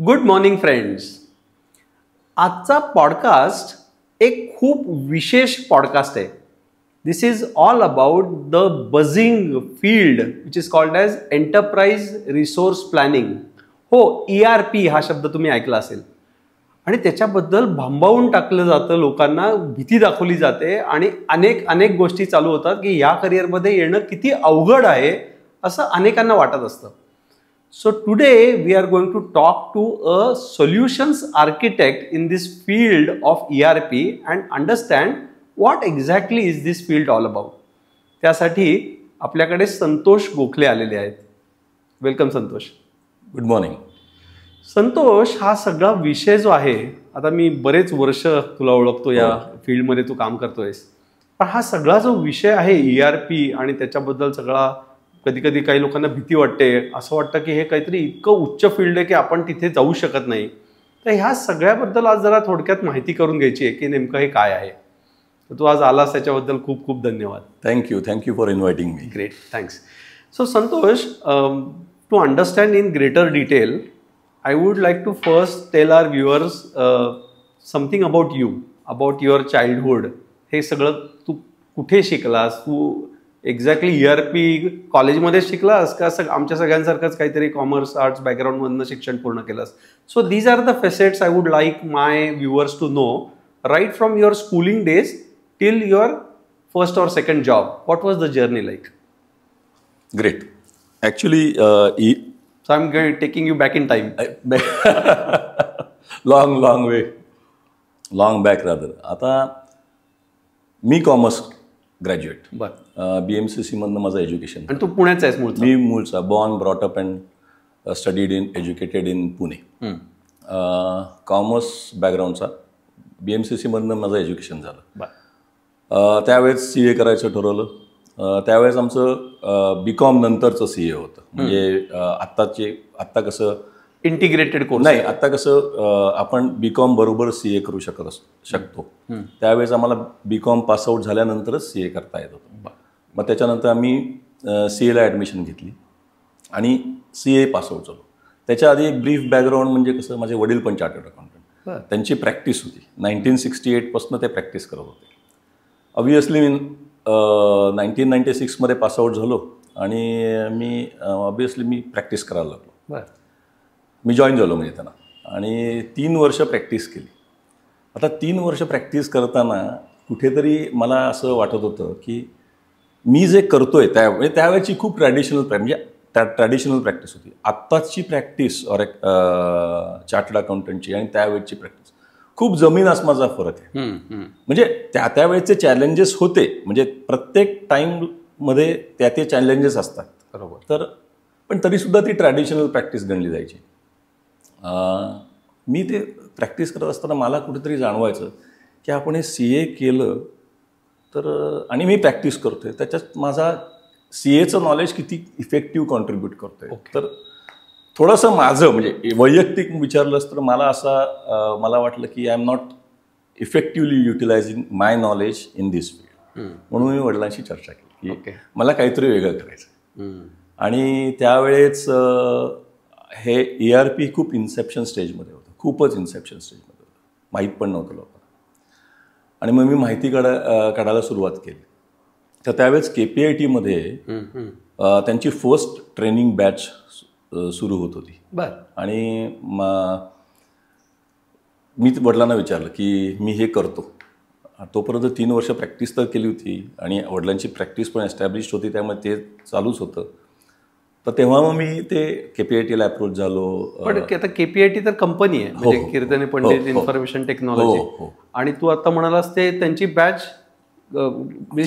Good morning friends. आजचा podcast एक खूप विशेष पॉडकास्ट आहे. This is all about the buzzing field which is called as enterprise resource planning. हो, ERP हा शब्द तुम्ही ऐकला असेल आणि त्याच्याबद्दल भांबावून टाकलं जातं, लोकांना भीती दाखवली जाते आणि अनेक गोष्टी चालू होतात की या करिअरमध्ये येणं किती अवघड आहे असं अनेकांना वाटत असतं. So today we are going to talk to a solutions architect in this field of ERP and understand what exactly is this field all about. त्यासाठी आपल्याकडे संतोष गोखले आलेले आहेत. Welcome Santosh. Good morning. Santosh, हा सगळा विषय जो आहे, आता मी बरेच वर्ष तुला ओळखतो, या फील्डमध्ये तू काम करतोयस, पण हा सगळा जो विषय आहे ERP आणि त्याच्याबद्दल सगळा कधी कधी काही लोकांना भीती वाटते, असं वाटतं की हे काहीतरी इतकं उच्च फील्ड आहे की आपण तिथे जाऊ शकत नाही. तर ह्या सगळ्याबद्दल आज जरा थोडक्यात माहिती करून घ्यायची आहे की नेमकं हे काय आहे. तर तू आज आलास त्याच्याबद्दल खूप खूप धन्यवाद. Thank you for inviting me. Great, thanks. So Santosh, to understand in greater detail I would like to first tell our viewers something about you, about your childhood. हे सगळं तू कुठे शिकलास, तू एक्झॅक्टली ERP कॉलेजमध्ये शिकलास का आमच्या सगळ्यांसारखंच काहीतरी कॉमर्स आर्ट्स बॅकग्राऊंडमधनं शिक्षण पूर्ण केलंस? So these are the facets I would like my viewers to know, right from your schooling days till your first और second job. What was the journey like? Great. Actually so I am taking you back in time. Long way, long back rather. आता मी commerce graduate. बरं. BMCC मधनं माझं education. आणि तू पुण्याचा आहेस मूळचा? मी मूळचा, born brought up and studied in educated in Pune. Commerce बॅकग्राऊंडचा. BMCC मधनं माझं एज्युकेशन झालं. त्यावेळेस CA करायचं ठरवलं. त्यावेळेस आमचं BCom नंतरचं CA होतं. म्हणजे आत्ता कसं इंटिग्रेटेड कोर्स नाही, आत्ता कसं आपण BCom बरोबर CA करू शकतो. त्यावेळेस आम्हाला BCom पासआउट झाल्यानंतरच CA करता येत होतं. मग त्याच्यानंतर आम्ही CA ला ॲडमिशन घेतली आणि CA पासआउट झालो. त्याच्या आधी एक ब्रीफ बॅकग्राऊंड म्हणजे कसं, माझे वडील पण चार्टर्ड अकाउंटंट. त्यांची प्रॅक्टिस होती. 1968 पासून ते प्रॅक्टिस करत होते. ऑब्व्हियसली मी 1996 मध्ये पासआउट झालो आणि मी प्रॅक्टिस करायला लागलो. मी जॉईन झालो म्हणजे त्यांना, आणि 3 वर्ष प्रॅक्टिस केली. आता 3 वर्ष प्रॅक्टिस करताना कुठेतरी मला असं वाटत होतं की मी जे करतोय त्यावेळेची खूप ट्रॅडिशनल प्रॅक्टिस होती. आत्ताची प्रॅक्टिस और चार्टर्ड अकाउंटंटची आणि त्यावेळेची प्रॅक्टिस खूप जमीन आसमानाचा फरक आहे. म्हणजे त्यावेळेचे चॅलेंजेस होते, म्हणजे प्रत्येक टाईममध्ये ते चॅलेंजेस असतात, बरोबर. तर पण तरीसुद्धा ती ट्रॅडिशनल प्रॅक्टिस गणली जायची. मी ते प्रॅक्टिस करत असताना मला कुठेतरी जाणवायचं की आपण हे CA केलं तर, आणि मी प्रॅक्टिस करतोय, त्याच्यात माझा CAचं नॉलेज किती इफेक्टिव्ह कॉन्ट्रीब्यूट करतोय. तर थोडंसं माझं म्हणजे वैयक्तिक विचारलंच तर मला वाटलं की I am not effectively utilising my knowledge in this field. म्हणून मी वडिलांशी चर्चा केली की मला काहीतरी वेगळं करायचं. आणि त्यावेळेस हे ERP खूप इन्सेप्शन स्टेजमध्ये होतं, खूपच इन्सेप्शन स्टेजमध्ये होतं, माहीत पण नव्हतं लोकांना. आणि मग मी माहिती काढायला सुरुवात केली. तर त्यावेळेस KPIT मध्ये त्यांची फर्स्ट ट्रेनिंग बॅच सुरू होत होती. आणि मी वडिलांना विचारलं की मी हे करतो. तोपर्यंत 3 वर्ष प्रॅक्टिस तर केली होती आणि वडिलांची प्रॅक्टिस पण एस्टॅब्लिश्ड होती, त्यामुळे ते चालूच होतं. तर तेव्हा मग मी ते KPIT ला अप्रोच झालो. पण आता KPIT तर कंपनी आहे, म्हणजे कीर्तने पंडित इन्फॉर्मेशन टेक्नॉलॉजी, आणि तू आता म्हणालास ते त्यांची बॅच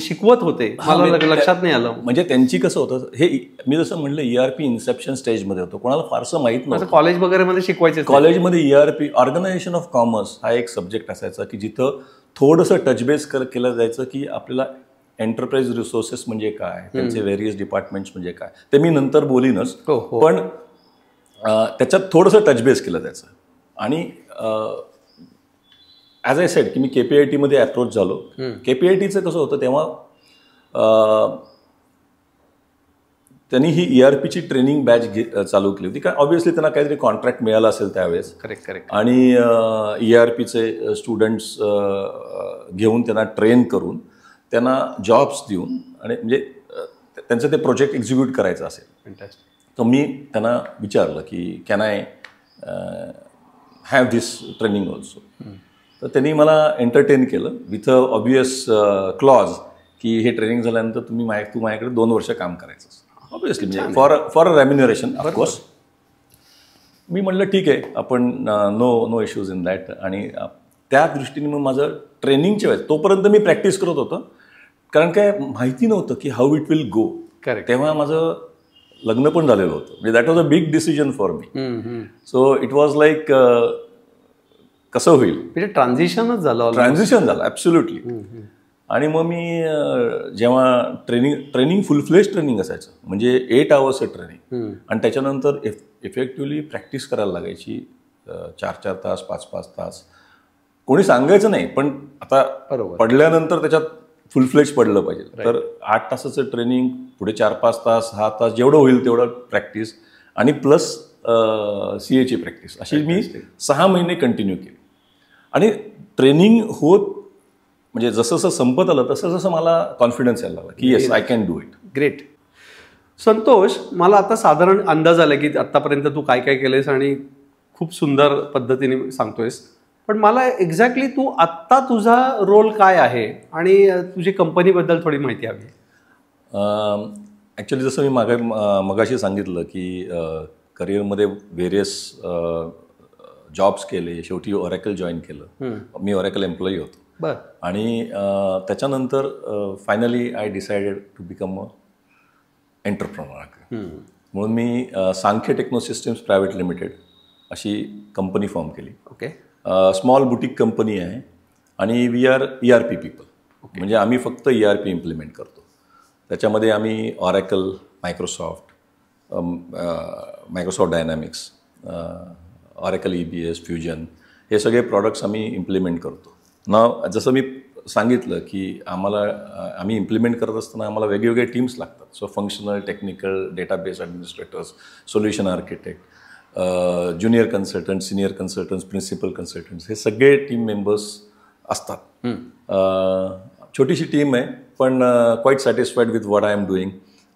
शिकवत होते, मला लक्षात नाही आलं. म्हणजे त्यांची कसं होतं, हे मी जसं म्हणलं ERP इन्सेप्शन स्टेजमध्ये होतं, कोणाला फारसं माहीत नव्हतं. कॉलेज वगैरे मध्ये शिकवायचं. कॉलेजमध्ये ERP ऑर्गनायझेशन ऑफ कॉमर्स हा एक सब्जेक्ट असायचा की जिथं थोडंसं टचबेस केलं जायचं की आपल्याला एंटरप्राइज रिसोर्सेस म्हणजे काय, त्यांचे व्हेरियस डिपार्टमेंट्स म्हणजे काय, ते मी नंतर बोलीनच. पण त्याच्यात थोडंसं टचबेस केलं जायचं. आणि ॲज आय सेड की मी KPIT मध्ये अप्रोच झालो. KPITचं कसं होतं तेव्हा त्यांनी ही ERPची ट्रेनिंग बॅच चालू केली होती, कारण ऑब्व्हियसली त्यांना काहीतरी कॉन्ट्रॅक्ट मिळालं असेल त्यावेळेस. करेक्ट. आणि ERPचे स्टुडंट्स घेऊन त्यांना ट्रेन करून त्यांना जॉब्स देऊन आणि म्हणजे त्यांचं ते प्रोजेक्ट एक्झिक्यूट करायचं असेल. फॅन्टॅस्टिक. तर मी त्यांना विचारलं की can I have this training also. तर त्यांनी मला एंटरटेन केलं विथ अ ऑब्वियस क्लॉज की हे ट्रेनिंग झाल्यानंतर तू माझ्याकडे 2 वर्ष काम करायचं ऑब्वियसली, म्हणजे फॉर रेम्युनरेशन ऑफकोर्स. मी म्हटलं ठीक आहे, आपण नो इश्यूज इन दॅट. आणि त्या दृष्टीने मग माझं ट्रेनिंगच्या वेळेस तोपर्यंत मी प्रॅक्टिस करत होतो, कारण काय माहिती नव्हतं की हाऊ इट विल गो. तेव्हा माझं लग्न पण झालेलं होतं, म्हणजे that was a big decision for me. So it was like कसं होईल, म्हणजे ट्रान्झिशन झालं ॲब्सोल्युटली. आणि मग मी जेव्हा ट्रेनिंग फुल फ्लेज ट्रेनिंग असायचं, म्हणजे 8 hours ट्रेनिंग, आणि त्याच्यानंतर इफेक्टिव्हली प्रॅक्टिस करायला लागायची 4-4 तास 5-5 तास. कोणी सांगायचं नाही, पण आता पडल्यानंतर त्याच्यात फुल फ्लेज पडलं पाहिजे. तर 8 तासाचं ट्रेनिंग, पुढे 4-5 तास 6 तास जेवढं होईल तेवढं प्रॅक्टिस, आणि प्लस CAची प्रॅक्टिस, अशी मी 6 महिने कंटिन्यू केली. आणि ट्रेनिंग होत म्हणजे जसं जसं संपत आलं तसं मला कॉन्फिडन्स यायला लागला की yes I can do it. Great. Santosh, मला आता साधारण अंदाज आला की आत्तापर्यंत तू काय काय केलंयस आणि खूप सुंदर पद्धतीने सांगतोयस. पण मला एक्झॅक्टली तू आत्ता तुझा रोल काय आहे आणि तुझी कंपनीबद्दल थोडी माहिती हवी. ॲक्च्युली जसं मी मगाशी सांगितलं की करिअरमध्ये व्हेरियस जॉब्स केले, शेवटी Oracle जॉईन केलं. मी Oracle एम्प्लॉई होतो. आणि त्याच्यानंतर finally I decided to become a entrepreneur. म्हणून मी Sankhya techno systems private limited अशी कंपनी फॉर्म केली. ओके. स्मॉल बुटीक कंपनी आहे आणि वी आर ERP पीपल. म्हणजे आम्ही फक्त ERP इम्प्लिमेंट करतो. त्याच्यामध्ये आम्ही Oracle, Microsoft dynamics, Oracle EBS, fusion, हे सगळे प्रॉडक्ट्स आम्ही इम्प्लिमेंट करतो. जसं मी सांगितलं की आम्ही इम्प्लिमेंट करत असताना आम्हाला वेगवेगळे टीम्स लागतात. So functional, technical, database administrators, solution architect, junior consultant, senior consultants, principal consultants, हे सगळे टीम मेंबर्स असतात. छोटीशी टीम आहे, पण quite satisfied with what I am doing,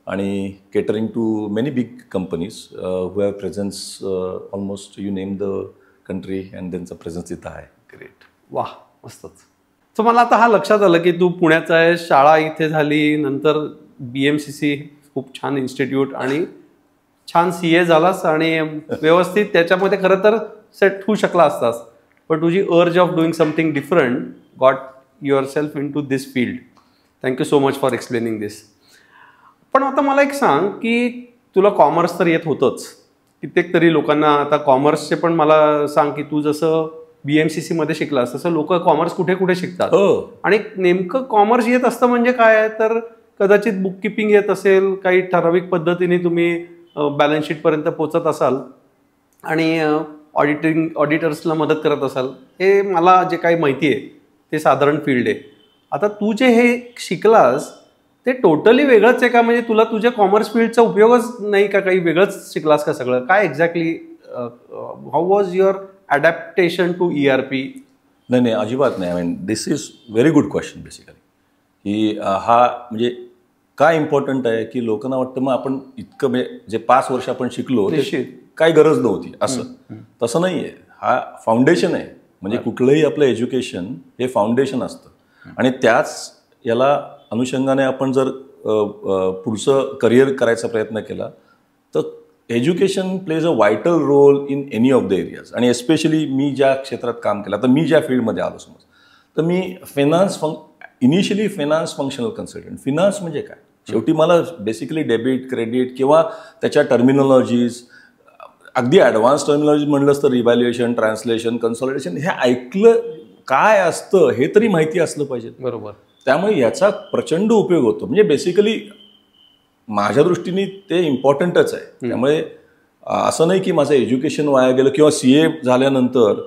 आणि catering to many big companies who have presence almost you name the country, and त्यांचा presence इथं आहे. ग्रेट. वाह, मस्तच. सो मला आता हा लक्षात आलं की तू पुण्याचा आहे, शाळा इथे झाली, नंतर BMCC खूप छान इन्स्टिट्यूट, आणि छान CA झालास, आणि व्यवस्थित त्याच्यामध्ये खरं तर सेट होऊ शकला असतास. पण तुझी urge of doing something different got yourself in to this field. Thank you so much for explaining this. पण आता मला एक सांग की तुला कॉमर्स तर येत होतंच, कित्येक तरी लोकांना आता कॉमर्सचे पण मला सांग की तू जसं BMCC मध्ये शिकलास तसं लोक कॉमर्स कुठे कुठे शिकतात. आणि नेमकं कॉमर्स येत असतं म्हणजे काय, तर कदाचित बुक किपिंग येत असेल, काही ठराविक पद्धतीने तुम्ही बॅलन्स शीटपर्यंत पोचत असाल आणि ऑडिटर्सला मदत करत असाल. हे मला जे काही माहिती आहे ते साधारण फील्ड आहे. आता तू जे हे शिकलास ते टोटली वेगळंच आहे का, म्हणजे तुला तुझ्या कॉमर्स फील्डचा उपयोगच नाही का, काही वेगळंच शिकलास का सगळं, काय exactly how was your adaptation to ERP? नाही, अजिबात नाही. I mean this is very good question basically, की हा म्हणजे काय इम्पॉर्टंट आहे की लोकांना वाटतं मग आपण इतकं म्हणजे जे 5 वर्ष आपण शिकलो काय गरज नव्हती असं. तसं नाही आहे. हा फाउंडेशन आहे. म्हणजे कुठलंही आपलं एज्युकेशन हे फाउंडेशन असतं, आणि त्याच याला अनुषंगाने आपण जर पुढचं करिअर करायचा प्रयत्न केला तर education plays a vital role in any of the areas. आणि एस्पेशली मी ज्या क्षेत्रात काम केलं, तर मी ज्या फील्डमध्ये आलो समज, तर मी initially finance functional consultant. Finance म्हणजे काय, शेवटी मला बेसिकली डेबिट, क्रेडिट किंवा त्याच्या टर्मिनॉलॉजीज, अगदी ॲडव्हान्स टर्मिनॉलॉजी म्हणलंच तर रिव्हॅल्युएशन, ट्रान्सलेशन, कन्सॉलिडेशन, हे ऐकलं काय असतं हे तरी माहिती असलं पाहिजे. बरोबर. त्यामुळे याचा प्रचंड उपयोग होतो. म्हणजे बेसिकली माझ्या दृष्टीने ते इम्पॉर्टंटच आहे. त्यामुळे असं नाही की माझं एज्युकेशन वाया गेलं किंवा CA झाल्यानंतर,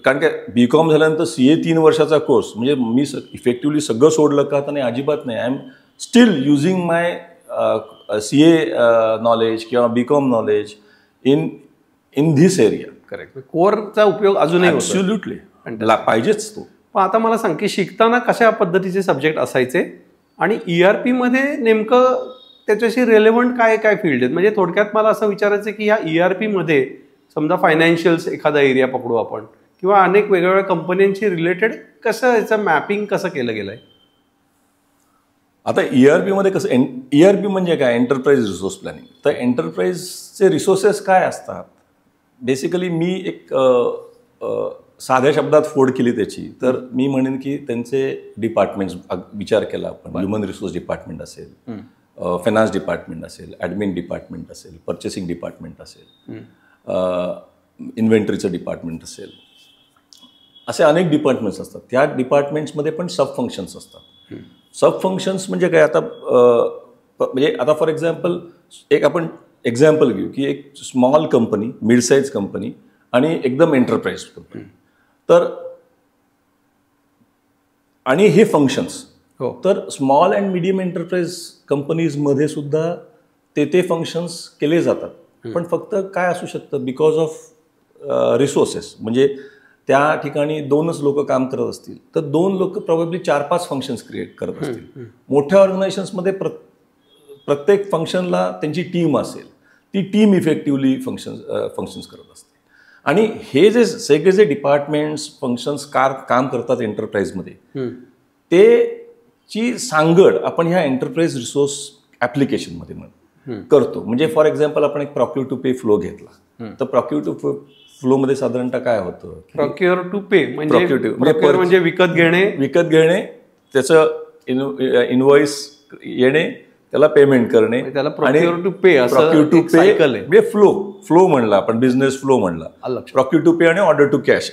कारण काय BCom झाल्यानंतर CA 3 वर्षाचा कोर्स, म्हणजे मी इफेक्टिव्हली सगळं सोडलं का, तर नाही, अजिबात नाही. I am still using my CA knowledge किंवा BCom knowledge in this area. Correct. कोरचा उपयोग अजूनही होतो. ॲब्सोल्युटली पाहिजेच तो. पण आता मला सांग की शिकताना कशा पद्धतीचे सब्जेक्ट असायचे आणि ERP मध्ये नेमकं त्याच्याशी रेलेव्हंट काय काय फील्ड आहेत? म्हणजे थोडक्यात मला असं विचारायचं की या ERP मध्ये समजा फायनान्शियल्स एखादा एरिया पकडू आपण किंवा अनेक वेगवेगळ्या कंपन्यांशी रिलेटेड कसं याचं मॅपिंग कसं केलं गेलं आहे? आता ERP मध्ये कसं, ERP म्हणजे काय, एंटरप्राइज रिसोर्स प्लॅनिंग. तर एंटरप्राइजचे रिसोर्सेस काय असतात, बेसिकली मी एक साध्या शब्दात फोड केली त्याची, तर मी म्हणेन की त्यांचे डिपार्टमेंट्स विचार केला आपण, ह्युमन रिसोर्स डिपार्टमेंट असेल, फायनान्स डिपार्टमेंट असेल, ॲडमिन डिपार्टमेंट असेल, पर्चेसिंग डिपार्टमेंट असेल, इन्व्हेंटरीचं डिपार्टमेंट असेल, असे अनेक डिपार्टमेंट्स असतात. त्या डिपार्टमेंट्समध्ये पण सब फंक्शन्स असतात. सब फंक्शन्स म्हणजे काय, आता म्हणजे आता फॉर एक्झाम्पल एक आपण एक्झाम्पल घेऊ की एक small company, mid size company आणि एकदम एंटरप्राइज कंपनी. तर आणि हे फंक्शन्स, तर स्मॉल अँड मिडियम एंटरप्राइज कंपनीजमध्ये सुद्धा ते फंक्शन्स केले जातात. पण फक्त काय असू शकतं, बिकॉज ऑफ रिसोर्सेस, म्हणजे त्या ठिकाणी 2च लोक काम करत असतील तर 2 लोक प्रॉबेबली 4-5 फंक्शन्स क्रिएट करत असतील. मोठ्या ऑर्गनायझेशन्समध्ये प्रत्येक फंक्शनला त्यांची टीम असेल, ती टीम इफेक्टिव्हली फंक्शन्स करत असते. आणि हे जे सगळे जे डिपार्टमेंट्स फंक्शन्स काम करतात एंटरप्राइजमध्ये, ची सांगड आपण ह्या एंटरप्राइज रिसोर्स ॲप्लिकेशनमध्ये करतो. म्हणजे फॉर एक्झाम्पल आपण एक प्रॉक्युअर टू पे फ्लो घेतला, तर प्रॉक्युअर टू फ्लो मध्ये साधारणतः काय होतं, प्रॉक्युअर टू पे म्हणजे विकत घेणे, त्याचं इनवॉइस येणे, त्याला पेमेंट करणे, त्याला प्रॉक्युअर टू पे म्हणजे फ्लो म्हणला आपण, बिझनेस फ्लो म्हणला, प्रॉक्युअर टू पे आणि ऑर्डर टू कॅश,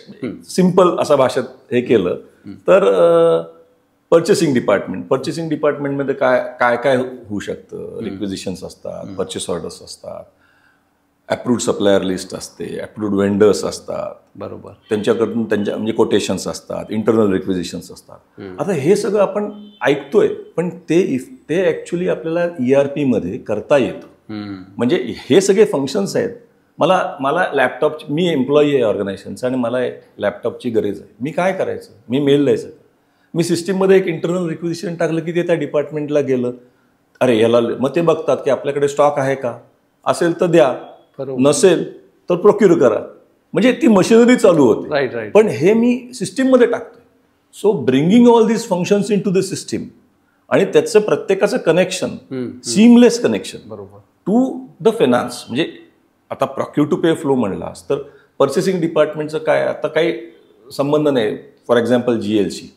सिम्पल असा भाषेत हे केलं. तर पर्चेसिंग डिपार्टमेंटमध्ये काय काय होऊ शकतं, रिक्विजिशन्स असतात, परचेस ऑर्डर्स असतात, अप्रूव्ड सप्लायर लिस्ट असते, अप्रूव्ड वेंडर्स असतात, बरोबर, त्यांच्याकडून त्यांच्या म्हणजे कोटेशन्स असतात, इंटरनल रिक्विजिशन्स असतात. आता हे सगळं आपण ऐकतोय, पण ते ऍक्च्युली आपल्याला ERP मध्ये करता येतं. म्हणजे हे सगळे फंक्शन्स आहेत. मला लॅपटॉप, मी एम्प्लॉई आहे ऑर्गनायझेशनचा आणि मला लॅपटॉपची गरज आहे. मी काय करायचं, मी मेल द्यायचं, मी सिस्टीममध्ये एक इंटरनल रिक्विजिशन टाकलं की ते त्या डिपार्टमेंटला गेलं, अरे याला, मग ते बघतात की आपल्याकडे स्टॉक आहे का, असेल तर द्या, नसेल तर प्रोक्युर करा. म्हणजे ती मशिनरी चालू होते, पण हे मी सिस्टीममध्ये टाकतोय. So bringing all these functions in to the system आणि त्याचं प्रत्येकाचं कनेक्शन, सीमलेस कनेक्शन बरोबर टू द फायनान्स. म्हणजे आता प्रॉक्युर टू पे फ्लो म्हणलास तर पर्चेसिंग डिपार्टमेंटचं काय, आता काही संबंध नाही, फॉर एक्झाम्पल GLC,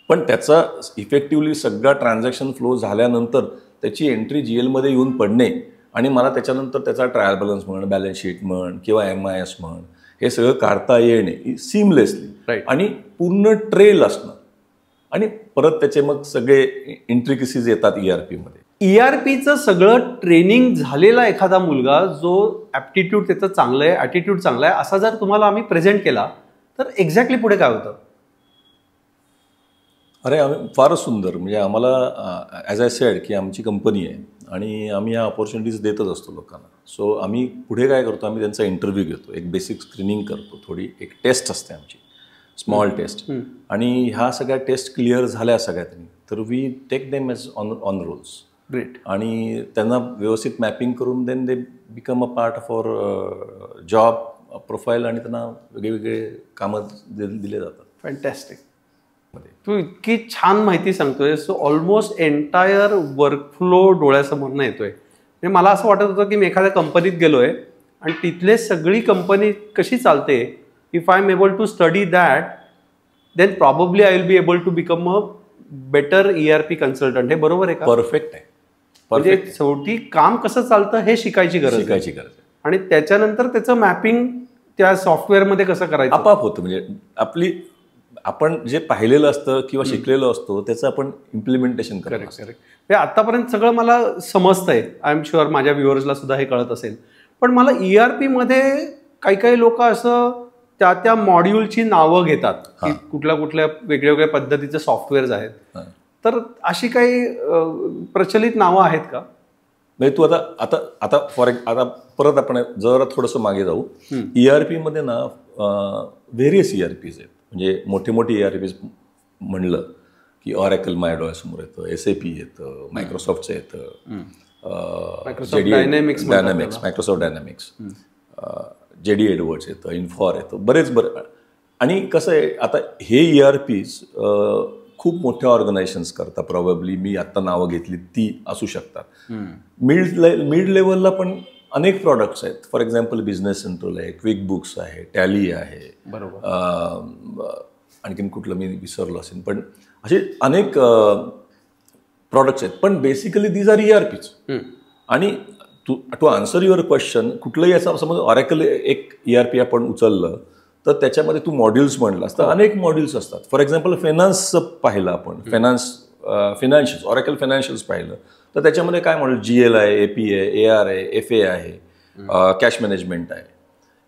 पण त्याचा इफेक्टिव्हली सगळा ट्रान्झॅक्शन फ्लो झाल्यानंतर त्याची एंट्री GL मध्ये येऊन पडणे आणि मला त्याच्यानंतर त्याचा ट्रायल बॅलन्स म्हण, बॅलन्स शीट म्हण किंवा MIS म्हण, हे सगळं काढता येणे सिमलेसली आणि पूर्ण ट्रेल असणं आणि परत त्याचे मग सगळे इंट्रिकसीज येतात ERP मध्ये. ERPचं सगळं ट्रेनिंग झालेला एखादा मुलगा जो ॲप्टिट्यूड त्याचं चांगलं आहे, ॲटिट्यूड चांगला आहे, असा जर तुम्हाला आम्ही प्रेझेंट केला तर एक्झॅक्टली पुढे काय होतं? अरे आम्ही फारच सुंदर, म्हणजे आम्हाला ॲज आय सेड की आमची कंपनी आहे आणि आम्ही ह्या ऑपॉर्च्युनिटीज देतच असतो लोकांना. सो आम्ही पुढे काय करतो, आम्ही त्यांचा इंटरव्ह्यू घेतो, एक बेसिक स्क्रीनिंग करतो, थोडी एक टेस्ट असते आमची, स्मॉल टेस्ट, आणि ह्या सगळ्या टेस्ट क्लिअर झाल्या सगळ्यांनी तर we take them as on rolls. Great. आणि त्यांना व्यवस्थित मॅपिंग करून then they become a part of our job profile आणि त्यांना वेगवेगळे कामं दिले जातात. फॅन्टॅस्टिक. तू इतकी छान माहिती सांगतोय. सो ऑलमोस्ट एंटायर वर्कफ्लो डोळ्यासमोर येतोय. म्हणजे मला असं वाटत होतं की मी एखाद्या कंपनीत गेलोय आणि तिथले सगळी कंपनी कशी चालते, if I am able to study that then probably I will be able to become a better ERP consultant. हे बरोबर आहे का? परफेक्ट आहे. म्हणजे शेवटी काम कसं चालतं हे शिकायची गरज आहे आणि त्याच्यानंतर त्याचं मॅपिंग त्या सॉफ्टवेअरमध्ये कसं करायचं आपाप होतं. म्हणजे आपण जे पाहिलेलं असतं किंवा शिकलेलं असतो त्याचं आपण इम्प्लिमेंटेशन करेक्ट. हे आतापर्यंत सगळं मला समजतंय. आय एम शुअर माझ्या व्ह्युअर्सला सुद्धा हे कळत असेल. पण मला ERP मध्ये काही लोक असं त्या मॉड्यूलची नावं घेतात की कुठल्या वेगळ्या पद्धतीचे सॉफ्टवेअर्स आहेत. तर अशी काही प्रचलित नावं आहेत का? म्हणजे तू आता आता परत आपण जरा थोडंसं मागे जाऊ. ERP मध्ये ना व्हेरियस ERPs आहेत. म्हणजे मोठे मोठे ERPs म्हणलं की ऑरॅकल माझ्या डोळ्यासमोर येतं, SAP येतं, मायक्रोसॉफ्टचं येतं, मायक्रोसॉफ्ट डायनॅमिक्स, JD एडवर्ड्स येतं, इन्फॉर येतं, बरं. आणि कसं आहे आता हे ERPs खूप मोठ्या ऑर्गनायझेशन्स करतात. प्रॉबेबली मी आत्ता नावं घेतली ती असू शकतात. मिड लेवलला पण अनेक प्रॉडक्ट्स आहेत. फॉर एक्झाम्पल बिझनेस सेंट्रल आहे, क्विक बुक्स आहे, टॅली आहे, आणखीन कुठलं मी विसरलो असेल, पण असे अनेक प्रॉडक्ट्स आहेत. पण बेसिकली दीज आर ERPs. आणि टू आन्सर युअर क्वेश्चन, कुठलंही असं समज ऑरॅकल एक ERP आपण उचललं तर त्याच्यामध्ये तू मॉड्यूल्स म्हणलास तर अनेक मॉड्यूल्स असतात. फॉर एक्झाम्पल फायनान्सचं पाहिलं आपण, फायनान्शियल्स, ऑरॅकल फायनान्शियल्स पाहिलं तर त्याच्यामध्ये काय मॉड्यूल, GL आहे, AP आहे, AR आहे, FA आहे, कॅश मॅनेजमेंट आहे.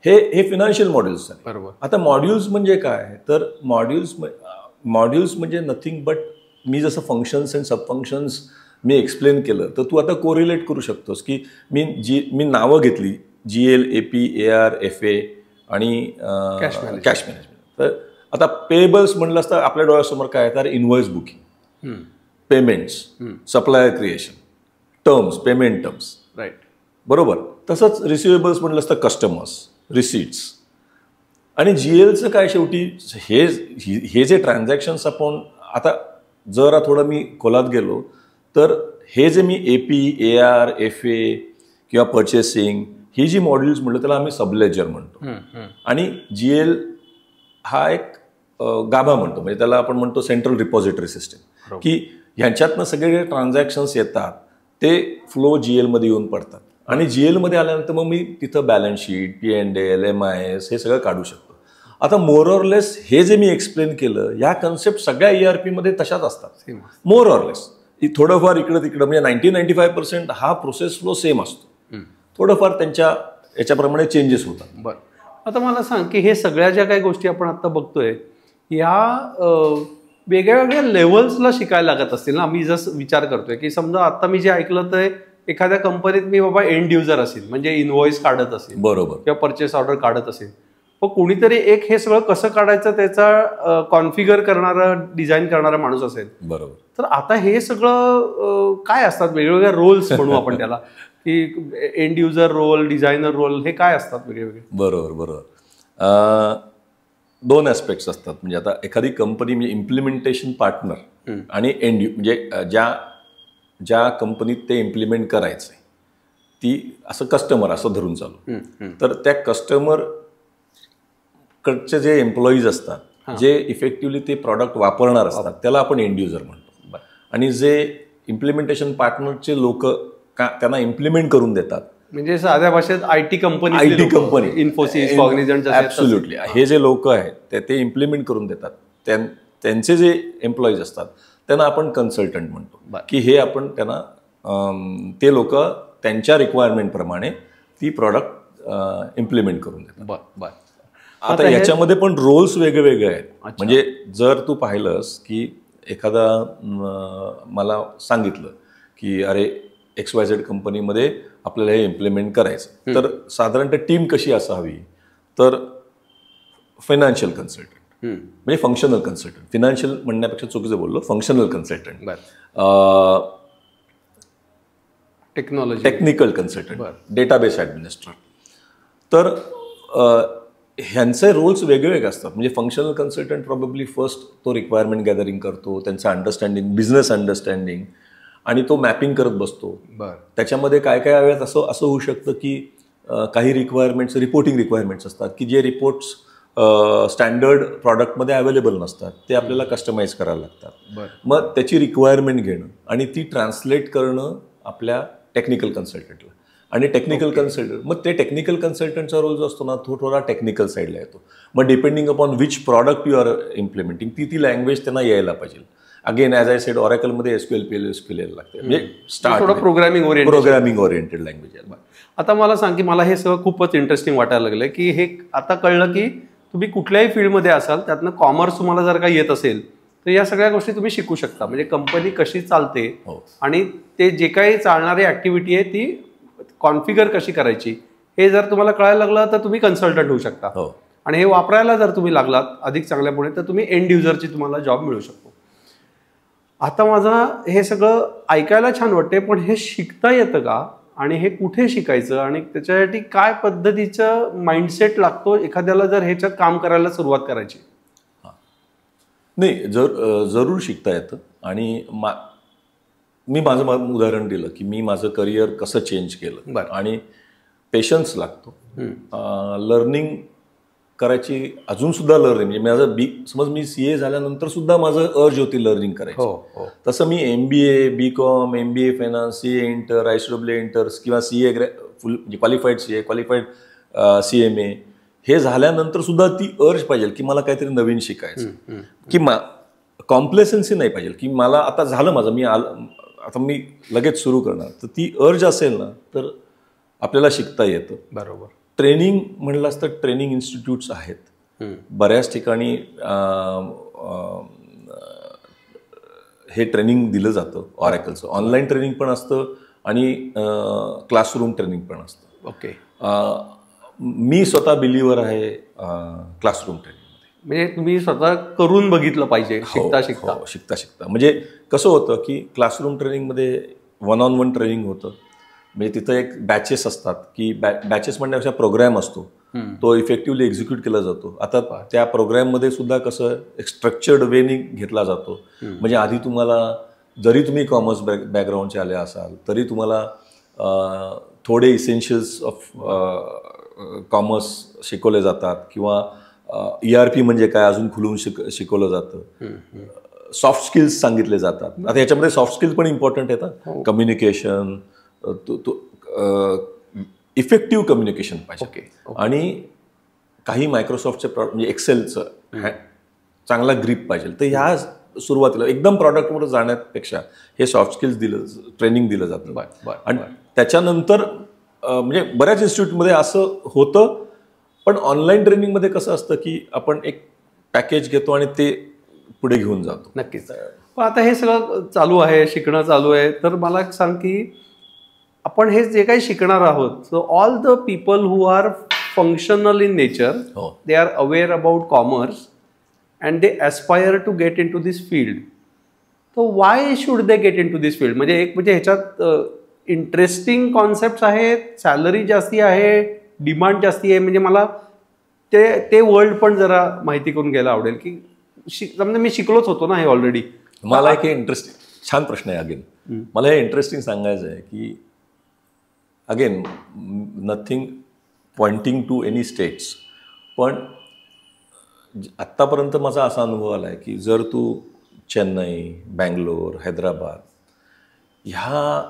हे फिनान्शियल मॉड्यूल्स आहेत. बरोबर. आता मॉड्यूल्स म्हणजे काय, तर मॉड्यूल्स म्हणजे नथिंग बट मी जसं functions and sub functions me explain केलं तर तू आता कोरिलेट करू शकतोस की मी नावं घेतली GL, AP, AR, FA आणि कॅश मॅनेजमेंट. तर आता पेएबल्स म्हणलं असतं आपल्या डोळ्यासमोर काय तर invoice booking, payments, supplier creation, terms, payment terms, right, बरोबर. तसंच रिसिवेबल्स म्हणलं असतं कस्टमर्स, रिसीट्स. आणि GLचं काय शेवटी हे जे ट्रान्झॅक्शन्स आपण आता जरा थोडं मी खोलात गेलो तर हे जे मी AP, AR, FA किंवा पर्चेसिंग ही जी मॉड्यूल्स म्हणलं त्याला आम्ही सबलेजर म्हणतो. आणि GL हा एक गाभा म्हणतो, म्हणजे त्याला आपण म्हणतो सेंट्रल रिपॉझिटरी सिस्टम, की ह्यांच्यातनं सगळे ट्रान्झॅक्शन्स येतात ते फ्लो GL मध्ये येऊन पडतात. आणि GL मध्ये आल्यानंतर मग मी तिथं बॅलन्स शीट, P&L, MIS हे सगळं काढू शकतो. आता मोर ऑर लेस हे जे मी एक्सप्लेन केलं या कन्सेप्ट सगळ्या ERP मध्ये तशाच असतात, मोर ऑर लेस. थोडंफार इकडं तिकडं म्हणजे 90-95% हा प्रोसेस फ्लो सेम असतो. थोडंफार त्यांच्या याच्याप्रमाणे चेंजेस होतात. बरं. आता मला सांग की हे सगळ्या ज्या काही गोष्टी आपण आता बघतोय या वेगळ्या वेगळ्या लेवल्सला शिकायला लागत असतील ना. मी जसं विचार करतोय की समजा आता मी जे ऐकलं तर एखाद्या कंपनीत मी बाबा एंड युजर असेल, म्हणजे इनव्हॉइस काढत असेल, बरोबर, किंवा परचेस ऑर्डर काढत असेल, पण कोणीतरी एक हे सगळं कसं काढायचं त्याचा कॉन्फिगर करणारा, डिझाईन करणारा माणूस असेल, बरोबर. तर आता हे सगळं काय असतात वेगवेगळ्या रोल्स म्हणू आपण त्याला, की end user role, designer role, हे काय असतात वेगवेगळे? बरोबर. दोन ॲस्पेक्ट्स असतात. म्हणजे आता एखादी कंपनी म्हणजे इम्प्लिमेंटेशन पार्टनर आणि एंड म्हणजे ज्या कंपनीत ते इम्प्लिमेंट करायचं आहे ती असं कस्टमर असं धरून चालू. तर त्या कस्टमर कडचे जे एम्प्लॉईज असतात, जे इफेक्टिव्हली ते प्रॉडक्ट वापरणार असतात, त्याला आपण एंड युजर म्हणतो. आणि जे इम्प्लिमेंटेशन पार्टनरचे लोक त्यांना इम्प्लिमेंट करून देतात, म्हणजे साध्या भाषेत IT company, Infosys, cognisant, absolutely, हे जे लोक आहेत ते इम्प्लिमेंट करून देतात. त्यांचे जे एम्प्लॉईज असतात त्यांना आपण कन्सल्टंट म्हणतो, की हे आपण त्यांना ते लोक त्यांच्या रिक्वायरमेंटप्रमाणे ती प्रॉडक्ट इम्प्लिमेंट करून देतात. आता याच्यामध्ये पण रोल्स वेगळे आहेत. म्हणजे जर तू पाहिलंस की एखादा मला सांगितलं की अरे XYZ कंपनीमध्ये आपल्याला हे इम्प्लिमेंट करायचं, तर साधारणतः टीम कशी असावी, तर फायनान्शियल कन्सल्टंट म्हणजे फंक्शनल कन्सल्टंट, फिनान्शियल म्हणण्यापेक्षा चुकीचं बोललो, functional consultant, technical consultant, database administrator. तर ह्यांचे रोल्स वेगवेगळे असतात. म्हणजे फंक्शनल कन्सल्टंट प्रॉबेबली फर्स्ट तो रिक्वायरमेंट गॅदरिंग करतो, त्यांचं अंडरस्टँडिंग, बिझनेस अंडरस्टँडिंग, आणि तो मॅपिंग करत बसतो. त्याच्यामध्ये काय काय वेळेस असं होऊ शकतं की काही रिक्वायरमेंट्स, रिपोर्टिंग रिक्वायरमेंट्स असतात की जे रिपोर्ट्स स्टँडर्ड प्रॉडक्टमध्ये अवेलेबल नसतात, ते आपल्याला कस्टमाइज करायला लागतात. मग त्याची रिक्वायरमेंट घेणं आणि ती ट्रान्सलेट करणं आपल्या टेक्निकल कन्सल्टंटला. आणि टेक्निकल कन्सल्टंट, मग ते टेक्निकल कन्सल्टंटचा रोल जो असतो ना तो थोडा टेक्निकल साईडला येतो. मग depending upon which product you are implementing ती लँग्वेज त्यांना यायला पाहिजे. अगेन ॲज आय सेड, ऑरॅकलमध्ये SQL यायला लागते, म्हणजे स्टार्ट प्रोग्रामिंग ओरिएंटेड लँग्वेज आहे. आता मला सांग की मला हे सगळं खूपच इंटरेस्टिंग वाटायला लागलं की हे आता कळलं की तुम्ही कुठल्याही फील्डमध्ये असाल त्यातनं कॉमर्स तुम्हाला जर का येत असेल तर या सगळ्या गोष्टी तुम्ही शिकू शकता. म्हणजे कंपनी कशी चालते हो. आणि ते जे काही चालणारी ऍक्टिव्हिटी आहे ती कॉन्फिगर कशी करायची हे जर तुम्हाला कळायला लागलं तर तुम्ही कन्सल्टंट होऊ शकता. हो. आणि हे वापरायला जर तुम्ही लागलात अधिक चांगल्यापणे तर तुम्ही एंड युजरची तुम्हाला जॉब मिळू शकतो. आता माझं हे सगळं ऐकायला छान वाटते, पण हे शिकता येतं का आणि हे कुठे शिकायचं आणि त्याच्यासाठी काय पद्धतीचं माइंडसेट लागतो एखाद्याला जर ह्याच्यात काम करायला सुरुवात करायची? नाही, जरूर शिकता येतं. आणि मी माझं उदाहरण दिलं की मी माझं करिअर कसं चेंज केलं. आणि पेशन्स लागतो. लर्निंग करायची, अजून सुद्धा लर्निंग, म्हणजे माझं समज मी CA झाल्यानंतर सुद्धा माझं अर्ज होती लर्निंग करायची. तसं मी MBA, BCom, MBA finance, CA inter, ICAA इंटर्स किंवा CA फुल म्हणजे क्वालिफाईड CA, क्वालिफाईड CMA हे झाल्यानंतर सुद्धा ती अर्ज पाहिजे की मला काहीतरी नवीन शिकायचं, की कॉम्प्लेसन्सी नाही पाहिजे की मला आता झालं माझं, आता मी लगेच सुरू करणार. तर ती अर्ज असेल ना तर आपल्याला शिकता येतं. बरोबर. ट्रेनिंग म्हणलं असतं, ट्रेनिंग इन्स्टिट्यूट्स आहेत बऱ्याच ठिकाणी. हे ट्रेनिंग दिलं जातं ऑरॅकलचं. ऑनलाईन ट्रेनिंग पण असतं आणि क्लासरूम ट्रेनिंग पण असतं. ओके. मी स्वतः बिलीव्हर आहे क्लासरूम ट्रेनिंगमध्ये. म्हणजे तुम्ही स्वतः करून बघितलं पाहिजे शिकता शिकता. शिकता शिकता म्हणजे कसं होतं की क्लासरूम ट्रेनिंगमध्ये 1-on-1 ट्रेनिंग होतं. म्हणजे तिथं एक बॅचेस असतात की बॅचेस म्हणण्यापेक्षा प्रोग्राम असतो, तो इफेक्टिव्हली एक्झिक्यूट केला जातो. आता त्या प्रोग्राममध्ये सुद्धा कसं एक स्ट्रक्चर्ड वेनी घेतला जातो. म्हणजे आधी तुम्हाला, जरी तुम्ही कॉमर्स बॅकग्राऊंडचे आले असाल तरी तुम्हाला थोडे इसेन्शियल्स ऑफ कॉमर्स शिकवले जातात किंवा ERP म्हणजे काय अजून खुलून शिकवलं जातं. सॉफ्ट स्किल्स सांगितले जातात. आता याच्यामध्ये सॉफ्ट स्किल्स पण इम्पॉर्टंट येतात. कम्युनिकेशन, इफेक्टिव्ह कम्युनिकेशन पाहिजे. आणि काही मायक्रोसॉफ्टचे म्हणजे एक्सेलचं चांगला ग्रीप पाहिजे. तर ह्या सुरुवातीला एकदम प्रॉडक्टवर जाण्यापेक्षा हे सॉफ्ट स्किल्स ट्रेनिंग दिलं जातं. आणि त्याच्यानंतर म्हणजे बऱ्याच इन्स्टिट्यूटमध्ये असं होतं. पण ऑनलाईन ट्रेनिंगमध्ये कसं असतं की आपण एक पॅकेज घेतो आणि ते पुढे घेऊन जातो. नक्कीच. पण आता हे सगळं चालू आहे, शिकणं चालू आहे, तर मला सांग की आपण हे जे काही शिकणार आहोत, so all the people who are functional in nature, they are aware about commerce and they aspire to get in to this field. तो why should they get in to this field? म्हणजे एक म्हणजे ह्याच्यात interesting concept आहेत, salary जास्ती आहे, demand जास्ती आहे. म्हणजे मला ते वर्ल्ड पण जरा माहिती करून घ्यायला आवडेल की समजा मी शिकलोच होतो ना हे ऑलरेडी. मला एक इंटरेस्टिंग छान प्रश्न आहे. अगेन मला हे इंटरेस्टिंग सांगायचं आहे की again nothing pointing to any states, पण आत्तापर्यंत माझा असा अनुभव आला आहे की जर तू चेन्नई, बँगलोर, हैदराबाद ह्या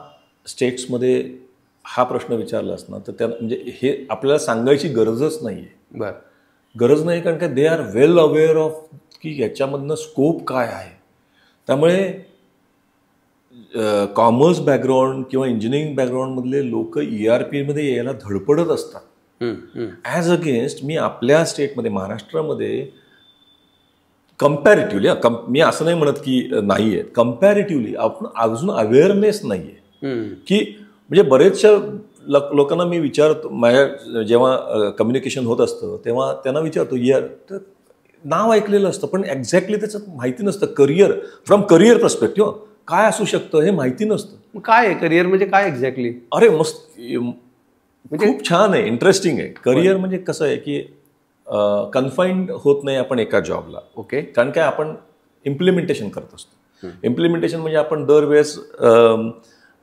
स्टेट्समध्ये हा प्रश्न विचारलास ना तर त्या म्हणजे हे आपल्याला सांगायची गरजच नाही आहे. गरज नाही, कारण का they are well aware of की याच्यामधनं स्कोप काय आहे. त्यामुळे कॉमर्स बॅकग्राऊंड किंवा इंजिनिअरिंग बॅकग्राऊंडमधले लोक ERPमध्ये यायला धडपडत असतात. ॲज अगेन्स्ट मी आपल्या स्टेटमध्ये महाराष्ट्रामध्ये कम्पॅरेटिव्हली, मी असं नाही म्हणत की नाही आहे, कम्पॅरेटिव्हली आपण अजून अवेअरनेस नाही आहे की म्हणजे बरेचशा लोकांना मी विचारतो, माझ्या जेव्हा कम्युनिकेशन होत असतं तेव्हा त्यांना विचारतो तर नाव ऐकलेलं असतं पण एक्झॅक्टली त्याचं माहिती नसतं. फ्रॉम करिअर पर्स्पेक्टिव्ह काय असू शकतं हे माहिती नसतं. काय आहे करिअर म्हणजे काय एक्झॅक्टली? अरे मस्त, म्हणजे खूप छान आहे, इंटरेस्टिंग आहे. करिअर म्हणजे कसं आहे की कन्फाईन्ड होत नाही आपण एका जॉबला. ओके. कारण काय आपण इम्प्लिमेंटेशन करत असतो. इम्प्लिमेंटेशन म्हणजे आपण दरवेळेस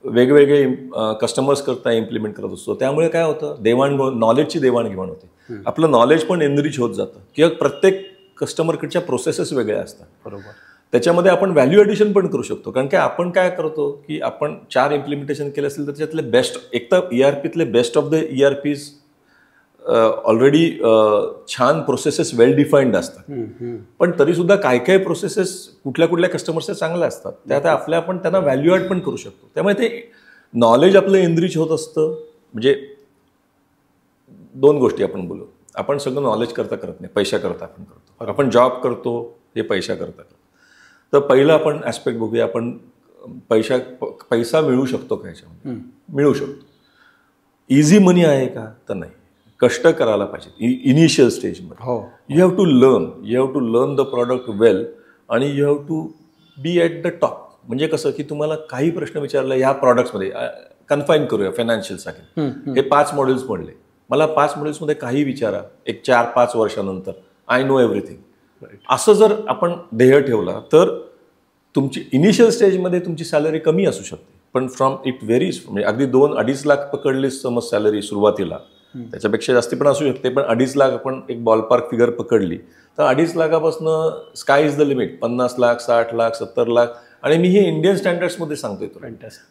वेगवेगळे कस्टमर्स करता इम्प्लिमेंट करत असतो. त्यामुळे काय होतं, नॉलेजची देवाणघेवाण होते. आपलं नॉलेज पण एनरिच होत जातं किंवा प्रत्येक कस्टमरकडच्या प्रोसेसेस वेगळ्या असतात. बरोबर. त्याच्यामध्ये आपण व्हॅल्यू ॲडिशन पण करू शकतो. कारण काय आपण काय करतो की आपण 4 इम्प्लिमेंटेशन केले असेल तर त्याच्यातले बेस्ट, एक तर ERPतले best of the ERPs already छान प्रोसेसेस वेल डिफाईन्ड असतात. पण तरीसुद्धा काय काय प्रोसेसेस कुठल्या कस्टमर्सच्या चांगल्या असतात, त्यात आपल्या आपण त्यांना व्हॅल्यू ॲड पण करू शकतो. त्यामुळे ते नॉलेज आपलं एनरिच होत असतं. म्हणजे 2 गोष्टी आपण बोलू, आपण सगळं नॉलेज करता करत नाही, पैशा करता आपण करतो. आपण जॉब करतो हे पैशा करता करतो. तर पहिलं आपण ऍस्पेक्ट बघूया, आपण पैसा मिळू शकतो का ह्याच्यामध्ये? मिळू शकतो. इझी मनी आहे का? तर नाही. कष्ट करायला पाहिजे इनिशियल स्टेजमध्ये. You have to learn the product well आणि you have to be at the top. म्हणजे कसं की तुम्हाला काही प्रश्न विचारला ह्या प्रॉडक्ट्समध्ये, कन्फाईन करूया फायनान्शियलसाठी, हे 5 मॉड्यूल्स म्हणले, मला 5 मॉड्यूल्समध्ये काही विचारा एक 4-5 वर्षानंतर, आय नो एव्हरीथिंग. असं जर आपण ध्येय ठेवला तर तुमची इनिशियल स्टेजमध्ये तुमची सॅलरी कमी असू शकते, पण फ्रॉम इट व्हेरीज. म्हणजे अगदी 2-2.5 लाख पकडली समज सॅलरी सुरुवातीला, त्याच्यापेक्षा जास्ती पण असू शकते, पण 2.5 लाख आपण एक बॉलपार्क फिगर पकडली तर 2.5 लाखापासून sky is the limit. 50 lakh, 60 lakh, 70 lakh. आणि मी हे इंडियन स्टँडर्ड्समध्ये सांगतोय तुला.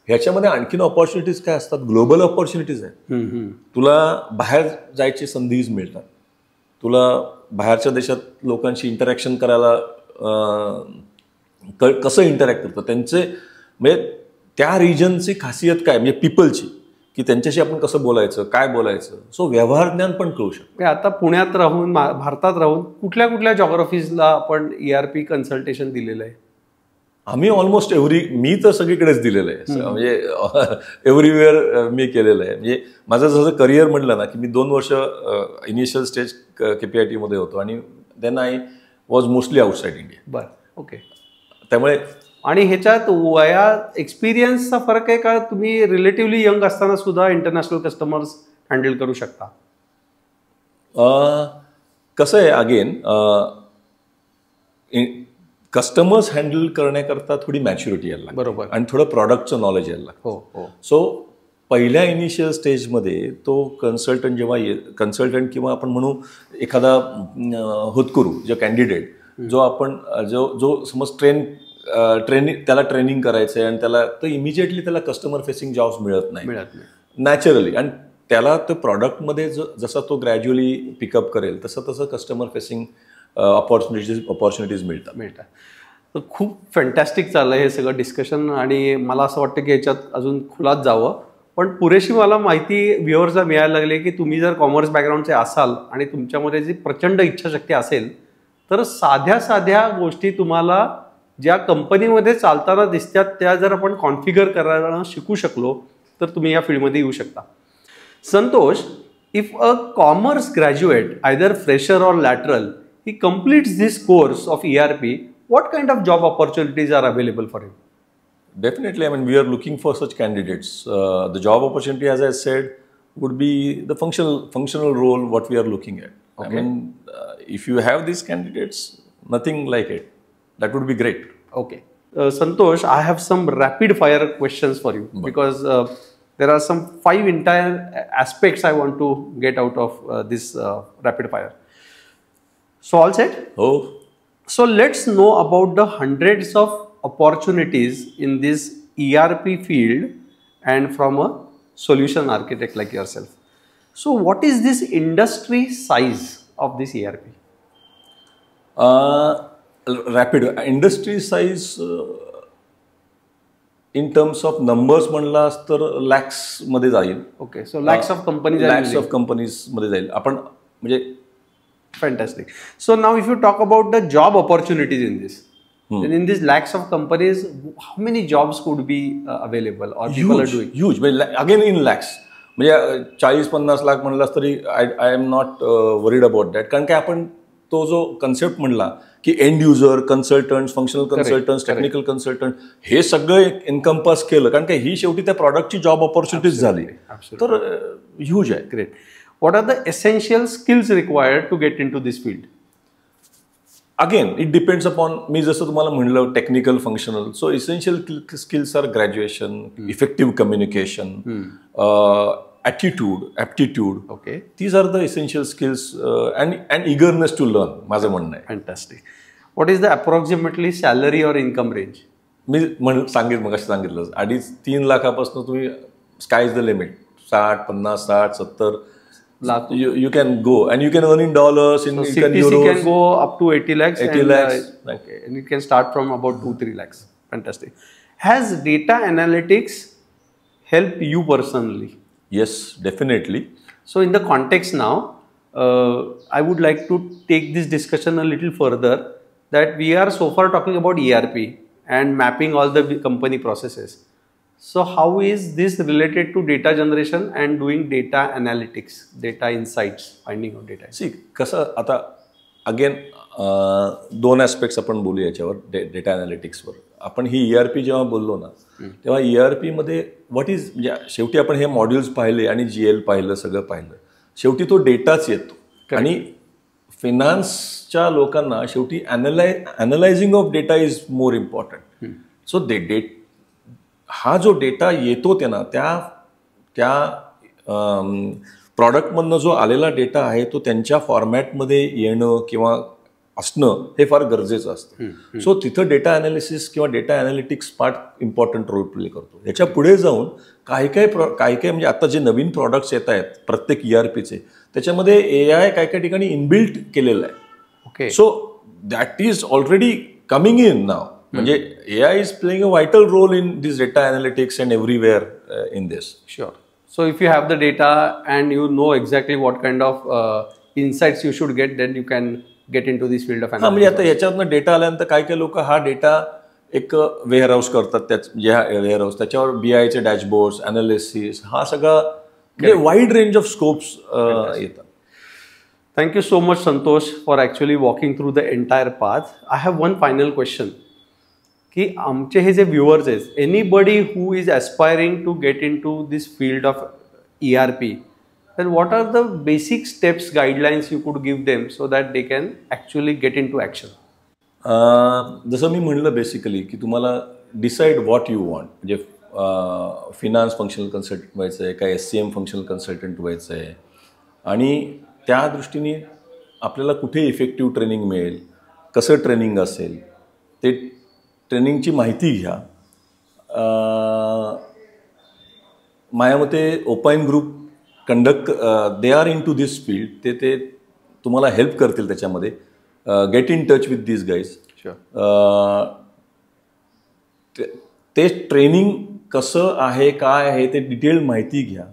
ह्याच्यामध्ये आणखीन ऑपॉर्च्युनिटीज काय असतात? ग्लोबल ऑपॉर्च्युनिटीज आहेत. तुला बाहेर जायची संधीज मिळतात, तुला बाहेरच्या देशात लोकांशी इंटरॅक्शन करायला, कसं इंटरॅक्ट करतं त्यांचे, म्हणजे त्या रिजनची खासियत काय, म्हणजे पीपलची, की त्यांच्याशी आपण कसं बोलायचं, काय बोलायचं. सो व्यवहार ज्ञान पण कळू शकतं. आता पुण्यात राहून, भारतात राहून कुठल्या कुठल्या जॉग्राफीजला आपण ERP कन्सल्टेशन दिलेलं आहे? आम्ही ऑलमोस्ट मी तर सगळीकडेच दिलेलं आहे. म्हणजे एव्हरीवेअर मी केलेलं आहे. म्हणजे माझं जसं करिअर म्हटलं ना, की मी 2 वर्ष इनिशियल स्टेज KPIT मध्ये होतो आणि then I was mostly outside India. बरं, ओके. त्यामुळे आणि ह्याच्यात एक्सपिरियन्सचा फरक आहे का? तुम्ही रिलेटिव्हली यंग असताना सुद्धा इंटरनॅशनल कस्टमर्स हँडल करू शकता? कसं आहे, अगेन कस्टमर्स हँडल करण्याकरता थोडी मॅच्युरिटी यायला लागते. बरोबर. आणि थोडं प्रॉडक्टचं नॉलेज यायला लागतं. हो. सो पहिल्या इनिशियल स्टेजमध्ये तो कन्सल्टंट जेव्हा कन्सल्टंट किंवा आपण म्हणू एखादा होतकरू जो कॅन्डिडेट, जो आपण जो समज त्याला ट्रेनिंग करायचं आहे आणि त्याला तर इमिजिएटली त्याला कस्टमर फेसिंग जॉब्स मिळत नाही नॅचरली. आणि त्याला तो प्रॉडक्टमध्ये जसा तो ग्रॅज्युअली पिकअप करेल तसं कस्टमर फेसिंग ऑपॉर्च्युनिटीज मिळतात. तर खूप फॅन्टॅस्टिक चाललं हे सगळं डिस्कशन आणि मला असं वाटतं की याच्यात अजून खुलात जावं. पण पुरेशी मला माहिती व्ह्युअर्सला मिळायला लागली की तुम्ही जर कॉमर्स बॅकग्राऊंडचे असाल आणि तुमच्यामध्ये जी प्रचंड इच्छाशक्ती असेल तर साध्या गोष्टी तुम्हाला ज्या कंपनीमध्ये चालताना दिसतात त्या जर आपण कॉन्फिगर करायला शिकू शकलो तर तुम्ही या फील्डमध्ये येऊ शकता. Santosh, if a commerce graduate either fresher और lateral he completes this course of ERP, what kind of job opportunities are available for him? Definitely, I mean, we are looking for such candidates. The job opportunity, as I said, would be the functional role what we are looking at. Okay. I mean, if you have these candidates, nothing like it. That would be great. Okay. Santosh, I have some rapid fire questions for you because there are some 5 entire aspects I want to get out of this rapid fire. So all set? Oh. So let's know about the hundreds of opportunities in this ERP field and from a solution architect like yourself. So what is this industry size of this ERP? Rapid industry size in terms of numbers म्हणलास तर lakhs मध्ये जाईल. Okay, so lakhs of companies. Lakhs of companies मध्ये जाईल. आपण म्हणजे fantastic. So now if you talk about the job opportunities in this, then in these lakhs of companies, how many jobs could be available or people are doing? Huge. Again in lakhs. म्हणजे 40-50 लाख म्हणलास तरी I am not worried about that. कारण की आपण तो जो concept म्हणला की end user, consultants, functional consultants, technical consultant, हे सगळं एनकम्पास केलं. कारण की ही शेवटी त्या प्रॉडक्टची जॉब ऑपॉर्च्युनिटीज झाली. तर ह्यूज आहे. Great. What are the essential skills required to get into this field? Again, it depends upon, मी जसं तुम्हाला म्हणलं technical, functional. So essential skills are graduation, effective communication, aptitude. Okay. These are the essential skills and eagerness to learn, माझं म्हणणं आहे. Fantastic. What is the approximately salary और income range? मी सांगितलं 2.5-3 लाखापासून तुम्ही sky is the limit. 60, 50, 60, 70 lakh. You can go and you can earn in dollars, in CTC can go up to 80 lakhs. 80 lakhs. Okay. And it can start from about 2-3 lakhs. Fantastic. Has data analytics helped you personally? Yes, definitely. So in the context now, I would like to take this discussion a little further. that we are so far talking about ERP and mapping all the company processes. So how is this related to data generation and doing data analytics, data insights, finding out data? See कसं आता again दोन aspects आपण बोलू याच्यावर data ॲनालिटिक्सवर. आपण ही ERP जेव्हा बोललो ना तेव्हा ERPमध्ये व्हॉट इज म्हणजे शेवटी आपण हे मॉड्यूल्स पाहिले आणि GL पाहिलं, सगळं पाहिलं, शेवटी तो डेटाच येतो. आणि फिनान्सच्या लोकांना शेवटी analyzing of data is more important. So हा जो डेटा येतो त्यांना त्या प्रॉडक्टमधनं जो आलेला डेटा आहे तो त्यांच्या फॉर्मॅटमध्ये येणं किंवा असणं हे फार गरजेचं असतं. सो तिथं डेटा ॲनालिसिस किंवा data analytics part important role play करतो. याच्या पुढे जाऊन काय म्हणजे आता जे नवीन प्रॉडक्ट्स येत आहेत प्रत्येक ERPचे त्याच्यामध्ये AI काय ठिकाणी इनबिल्ट केलेलं आहे. Okay. So that is already coming in now. म्हणजे AI is playing a vital role in this data analytics and everywhere in this. Sure. So if you have the data and you know exactly what kind of insights you should get, then you can get into this field of analytics. म्हणजे आता याच्यातनं data आल्यानंतर काही लोक हा data एक warehouse करतात. Warehouse त्याच्यावर BIचे डॅशबोर्ड्स, analysis, हा सगळा म्हणजे वाईड रेंज ऑफ स्कोप्स येतात. Thank you so much, Santosh, for actually walking through the entire path. I have one final question. की आमचे हे जे व्ह्युअर्स आहेत, anybody who is aspiring to get in to this field of ERP, then what are the basic steps, guidelines you could give them so that they can actually get into action? जसं मी म्हणलं basically की तुम्हाला decide what you want. म्हणजे finance functional consultant व्हायचं आहे का SCM functional consultant व्हायचं आहे आणि त्या दृष्टीने आपल्याला कुठे इफेक्टिव्ह ट्रेनिंग मिळेल, कसं ट्रेनिंग असेल ते ट्रेनिंगची माहिती घ्या. माझ्या मते Opine group conduct they are in to this field. ते तुम्हाला हेल्प करतील त्याच्यामध्ये. Get in touch with this guys. ते ट्रेनिंग कसं आहे काय आहे ते डिटेल माहिती घ्या.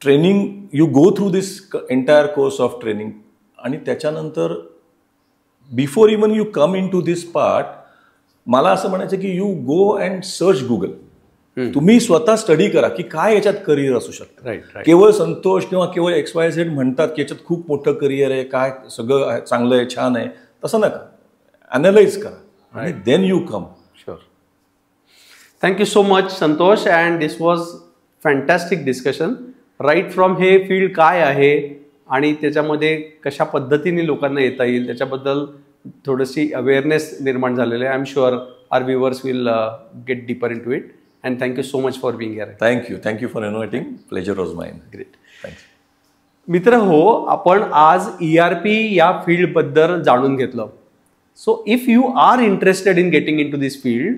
Training you go through this entire course of training आणि त्याच्यानंतर before even you come in to this part मला असं म्हणायचं की you go and search Google. तुम्ही स्वतः स्टडी करा की काय याच्यात करिअर असू शकतं. राईट. केवळ संतोष किंवा केवळ XYZ म्हणतात की याच्यात खूप मोठं करिअर आहे, काय सगळं चांगलं आहे, छान आहे, तसं नका. ॲनालाइज करा आणि then you come. Sure. Thank you so much Santosh, and this was fantastic discussion. Right from हे फील्ड काय आहे आणि त्याच्यामध्ये कशा पद्धतीने लोकांना येता येईल त्याच्याबद्दल थोडीशी अवेअरनेस निर्माण झालेली आहे. I am sure our viewers will get deeper in to it. And thank you so much for being here. Thank you for inviting. Pleasure was mine. Great. Thank you. मित्र हो, आपण आज ERP या फील्डबद्दल जाणून घेतलं. So if you are interested in getting in to this field,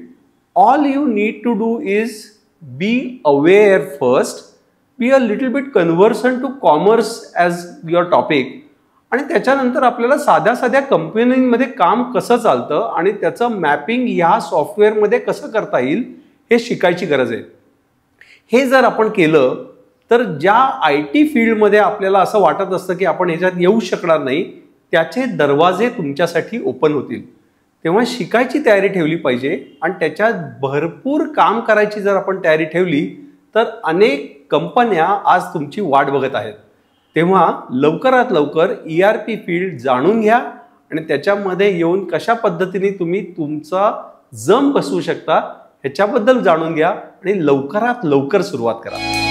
all you need to do is be aware first, be a little bit conversion to commerce as your topic, आणि त्याच्यानंतर आपल्याला साध्या कंपनीमध्ये काम कसं चालतं आणि त्याचं मॅपिंग ह्या सॉफ्टवेअरमध्ये कसं करता येईल हे शिकायची गरज आहे. हे जर आपण केलं तर ज्या IT फील्डमध्ये आपल्याला असं वाटत असतं की आपण ह्याच्यात येऊ शकणार नाही, त्याचे दरवाजे तुमच्यासाठी ओपन होतील. तेव्हा शिकायची तयारी ठेवली पाहिजे आणि त्याच्यात भरपूर काम करायची जर आपण तयारी ठेवली तर अनेक कंपन्या आज तुमची वाट बघत आहेत. तेव्हा लवकरात लवकर ERP फील्ड जाणून घ्या आणि त्याच्यामध्ये येऊन कशा पद्धतीने तुम्ही तुमचा जम बसवू शकता ह्याच्याबद्दल जाणून घ्या आणि लवकरात लवकर सुरुवात करा.